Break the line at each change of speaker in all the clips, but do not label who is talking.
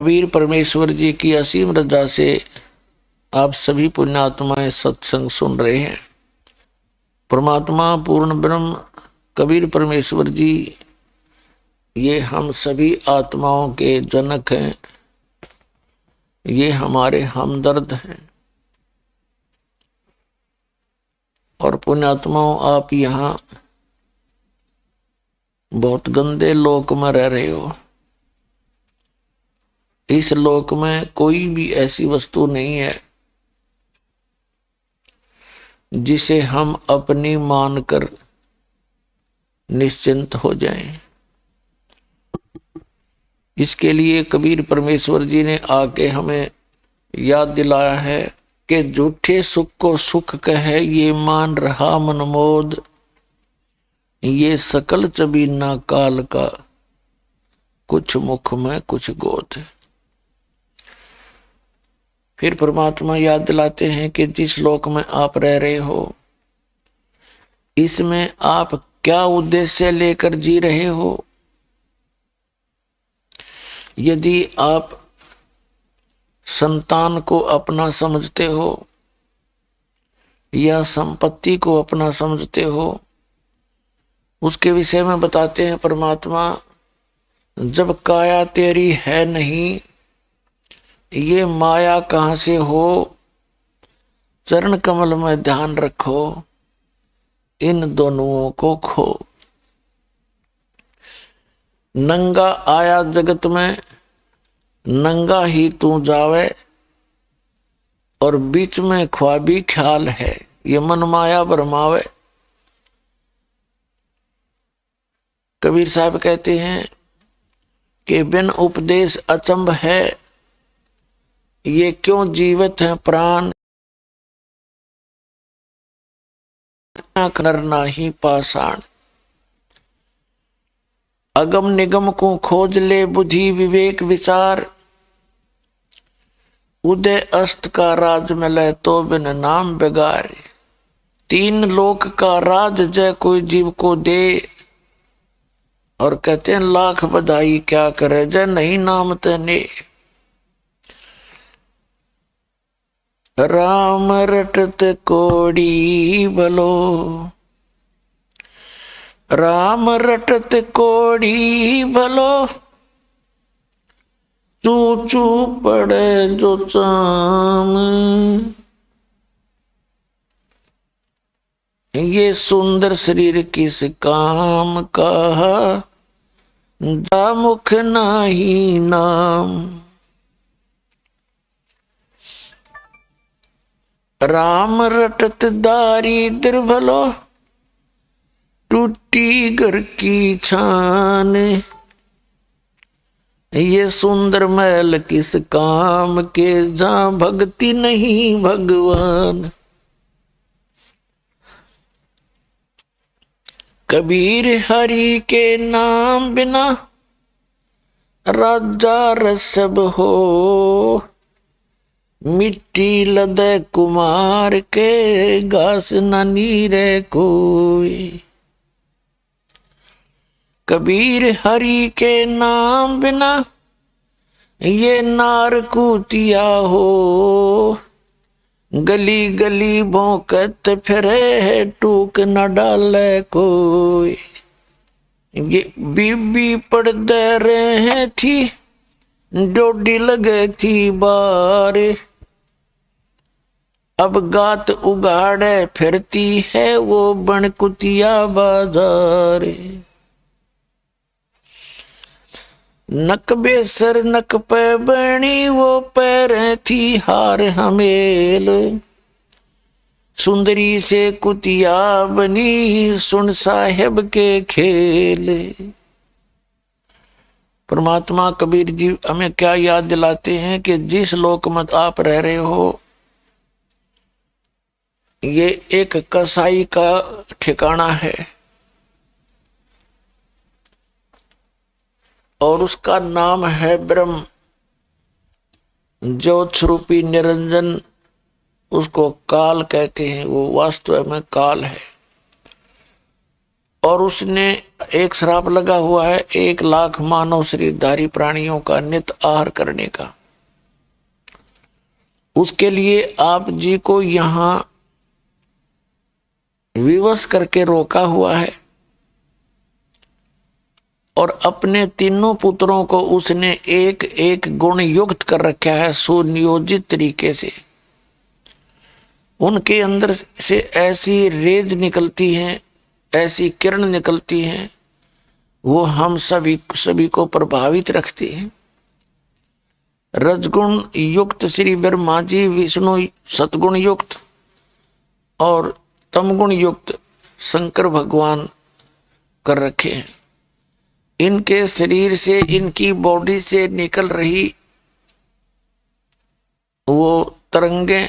वीर परमेश्वर जी की असीम रजा से आप सभी पुण्यात्माएं सत्संग सुन रहे हैं। परमात्मा पूर्ण ब्रह्म कबीर परमेश्वर जी ये हम सभी आत्माओं के जनक हैं, ये हमारे हमदर्द हैं। और पुण्यात्माओं, आप यहाँ बहुत गंदे लोक में रह रहे हो। इस लोक में कोई भी ऐसी वस्तु नहीं है जिसे हम अपनी मानकर निश्चिंत हो जाएं। इसके लिए कबीर परमेश्वर जी ने आके हमें याद दिलाया है कि झूठे सुख को सुख कहे ये मान रहा मनमोद, ये सकल चबीना काल का, कुछ मुख में कुछ गोद। फिर परमात्मा याद दिलाते हैं कि जिस लोक में आप रह रहे हो, इसमें आप क्या उद्देश्य लेकर जी रहे हो। यदि आप संतान को अपना समझते हो या संपत्ति को अपना समझते हो, उसके विषय में बताते हैं परमात्मा, जब काया तेरी है नहीं, ये माया कहां से हो। चरण कमल में ध्यान रखो, इन दोनों को खो। नंगा आया जगत में, नंगा ही तू जावे, और बीच में ख्वाबी ख्याल है, ये मन माया भरमावे। कबीर साहब कहते हैं कि बिन उपदेश अचंभ है, ये क्यों जीवित है प्राण, करना ही पाषाण। अगम निगम को खोज ले बुद्धि विवेक विचार, उदय अस्त का राज मिले तो बिन नाम बेगार। तीन लोक का राज जय कोई जीव को दे, और कहते हैं लाख बधाई क्या करे जय नहीं नाम तने। राम रटत कोड़ी भलो, राम रटत कोड़ी भलो, चू चू पड़े जो चाम। ये सुंदर शरीर किस काम का, जा मुख नाही नाम। राम रटत दारिद्र भलो, टूटी घर की छान। ये सुंदर महल किस काम के, जहां भक्ति नहीं भगवान। कबीर हरि के नाम बिना, राजा रसब हो। मिट्टी लदे कुमार के, घास न नीरे कोई। कबीर हरि के नाम बिना, ये नार कूतिया हो। गली गली भौंकत फिरे, टूक न डाले कोई। ये बीबी पड़दे रहे थी, डोडी लगे थी बार। अब गात उगाड़े फिरती है, वो बन कुतिया बाजार। नक बेसर नक पे बनी, वो पैर थी हार हमेल। सुंदरी से कुतिया बनी, सुन साहेब के खेल। परमात्मा कबीर जी हमें क्या याद दिलाते हैं कि जिस लोक में आप रह रहे हो, ये एक कसाई का ठिकाना है, और उसका नाम है ब्रह्म। ज्योत स्वरूपी निरंजन, उसको काल कहते हैं, वो वास्तव में काल है। और उसने एक श्राप लगा हुआ है 1,00,000 मानव शरीरधारी प्राणियों का नित आहार करने का। उसके लिए आप जी को यहां विवश करके रोका हुआ है और अपने तीनों पुत्रों को उसने एक एक गुण युक्त कर रखा है सुनियोजित तरीके से। उनके अंदर से ऐसी रेज निकलती हैं, ऐसी किरण निकलती हैं, वो हम सभी को प्रभावित रखती हैं। रजगुण युक्त श्री ब्रह्मा जी विष्णु सतगुण युक्त और तमगुण युक्त शंकर भगवान कर रखे हैं। इनके शरीर से, इनकी बॉडी से निकल रही वो तरंगे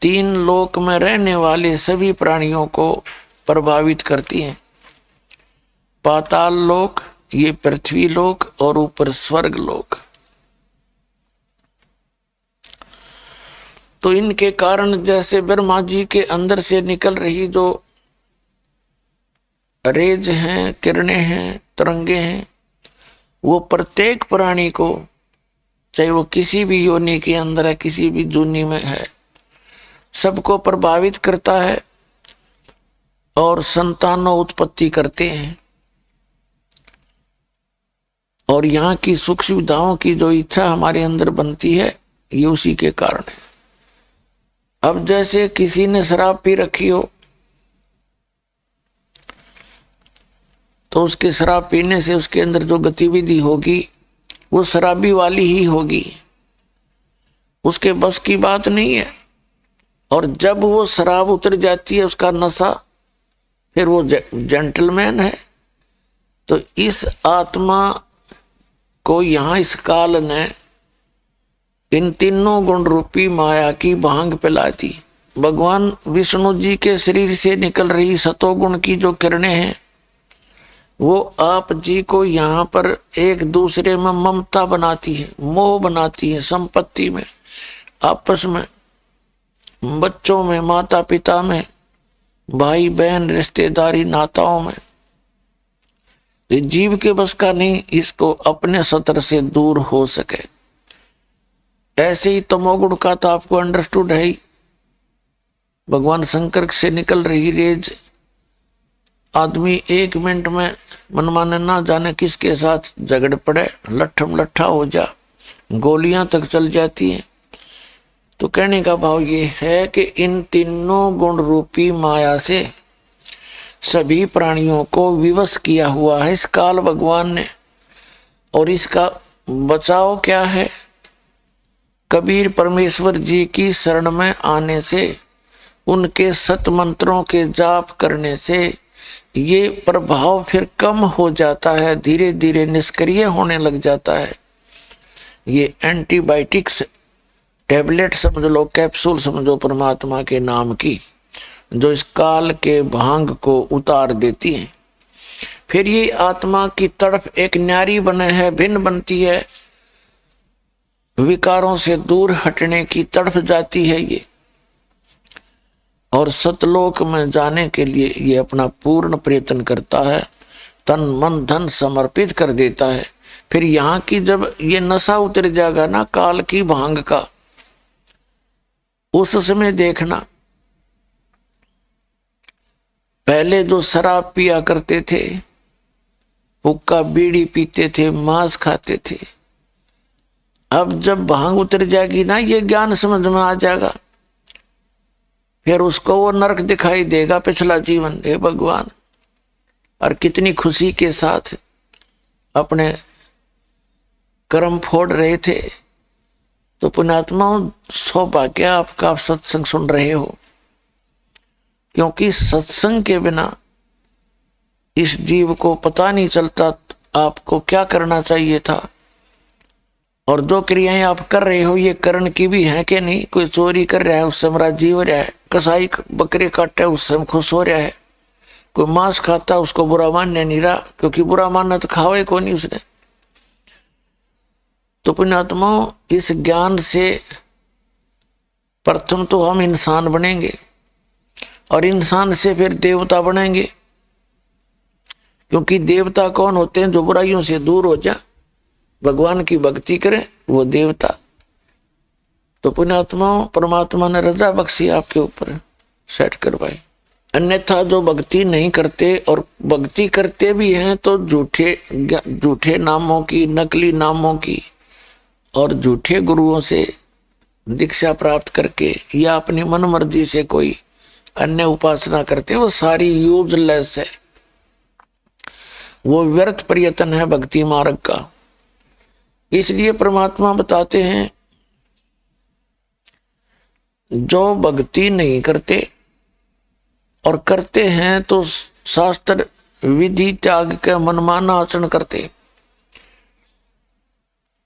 3 लोक में रहने वाले सभी प्राणियों को प्रभावित करती हैं। पाताल लोक, ये पृथ्वी लोक और ऊपर स्वर्ग लोक। तो इनके कारण जैसे ब्रह्मा जी के अंदर से निकल रही जो रेज हैं, किरणें हैं, तरंगे हैं, वो प्रत्येक प्राणी को, चाहे वो किसी भी योनि के अंदर है, किसी भी जूनी में है, सबको प्रभावित करता है और संतानों उत्पत्ति करते हैं। और यहाँ की सुख सुविधाओं की जो इच्छा हमारे अंदर बनती है, ये उसी के कारण है। अब जैसे किसी ने शराब पी रखी हो तो उसके शराब पीने से उसके अंदर जो गतिविधि होगी वो शराबी वाली ही होगी, उसके बस की बात नहीं है। और जब वो शराब उतर जाती है, उसका नशा, फिर वो जेंटलमैन है। तो इस आत्मा को यहाँ इस काल ने इन तीनों गुण रूपी माया की भांग पिला दी। भगवान विष्णु जी के शरीर से निकल रही सतोगुण की जो किरणें हैं, वो आप जी को यहाँ पर एक दूसरे में ममता बनाती है, मोह बनाती है, संपत्ति में, आपस में, बच्चों में, माता पिता में, भाई बहन, रिश्तेदारी, नाताओं में। तो जीव के बस का नहीं इसको अपने सतर से दूर हो सके। ऐसे ही तमोगुण का तो आपको अंडरस्टूड है ही। भगवान शंकर से निकल रही रेज, आदमी 1 मिनट में मनमाने ना जाने किसके साथ झगड़ पड़े, लट्ठम लट्ठा हो जा, गोलियां तक चल जाती हैं। तो कहने का भाव ये है कि इन तीनों गुण रूपी माया से सभी प्राणियों को विवश किया हुआ है इस काल भगवान ने। और इसका बचाव क्या है? कबीर परमेश्वर जी की शरण में आने से, उनके सत मंत्रों के जाप करने से ये प्रभाव फिर कम हो जाता है, धीरे धीरे निष्क्रिय होने लग जाता है। ये एंटीबायोटिक्स टैबलेट समझ लो, कैप्सूल समझो परमात्मा के नाम की, जो इस काल के भांग को उतार देती हैं। फिर ये आत्मा की तड़फ एक न्यारी बने है, भिन्न बनती है, विकारों से दूर हटने की तड़फ जाती है ये, और सतलोक में जाने के लिए ये अपना पूर्ण प्रयत्न करता है, तन मन धन समर्पित कर देता है। फिर यहाँ की जब ये नशा उतर जाएगा ना काल की भांग का, उस समय देखना, पहले जो शराब पिया करते थे, हुक्का बीड़ी पीते थे, मांस खाते थे, अब जब भांग उतर जाएगी ना, ये ज्ञान समझ में आ जाएगा, फिर उसको वो नरक दिखाई देगा पिछला जीवन। हे भगवान, और कितनी खुशी के साथ अपने कर्म फोड़ रहे थे। तो पुण्यात्माओं, सौभाग्य आपका, आप सत्संग सुन रहे हो, क्योंकि सत्संग के बिना इस जीव को पता नहीं चलता आपको क्या करना चाहिए था। और जो क्रियाएं आप कर रहे हो ये करण की भी है कि नहीं? कोई चोरी कर रहा है, उससे हमारा जीव हो रहा है, कसाई बकरे काटे उससे हम खुश हो रहा है, कोई मांस खाता उसको बुरा मानने नहीं रहा, क्योंकि बुरा मानना तो खावे को नहीं उसने। तो पुण्यात्माओं, इस ज्ञान से प्रथम तो हम इंसान बनेंगे और इंसान से फिर देवता बनेंगे। क्योंकि देवता कौन होते हैं? जो बुराइयों से दूर हो जाए, भगवान की भक्ति करें, वो देवता। तो पुण्यात्माओं, परमात्मा ने रजा बख्शी आपके ऊपर, सेट करवाई। अन्यथा जो भक्ति नहीं करते और भक्ति करते भी हैं तो झूठे नामों की, नकली नामों की और झूठे गुरुओं से दीक्षा प्राप्त करके या अपनी मन मर्जी से कोई अन्य उपासना करते हैं, वो सारी यूजलेस है, वो व्यर्थ प्रयत्न है भक्ति मार्ग का। इसलिए परमात्मा बताते हैं जो भक्ति नहीं करते और करते हैं तो शास्त्र विधि त्याग के मनमाना आचरण करते,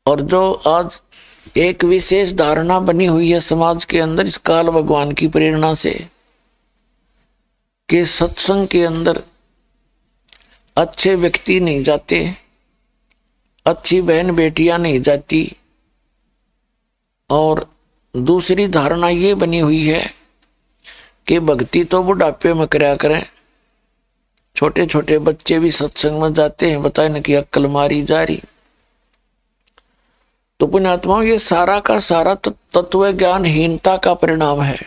और जो आज एक विशेष धारणा बनी हुई है समाज के अंदर इस काल भगवान की प्रेरणा से कि सत्संग के अंदर अच्छे व्यक्ति नहीं जाते, अच्छी बहन बेटियां नहीं जाती, और दूसरी धारणा ये बनी हुई है कि भक्ति तो बुढ़ापे में कराया करें। छोटे छोटे बच्चे भी सत्संग में जाते हैं, बताए न कि अक्ल मारी जा रही। तो पुण्यात्माओं, ये सारा का सारा तत्व ज्ञानहीनता का परिणाम है।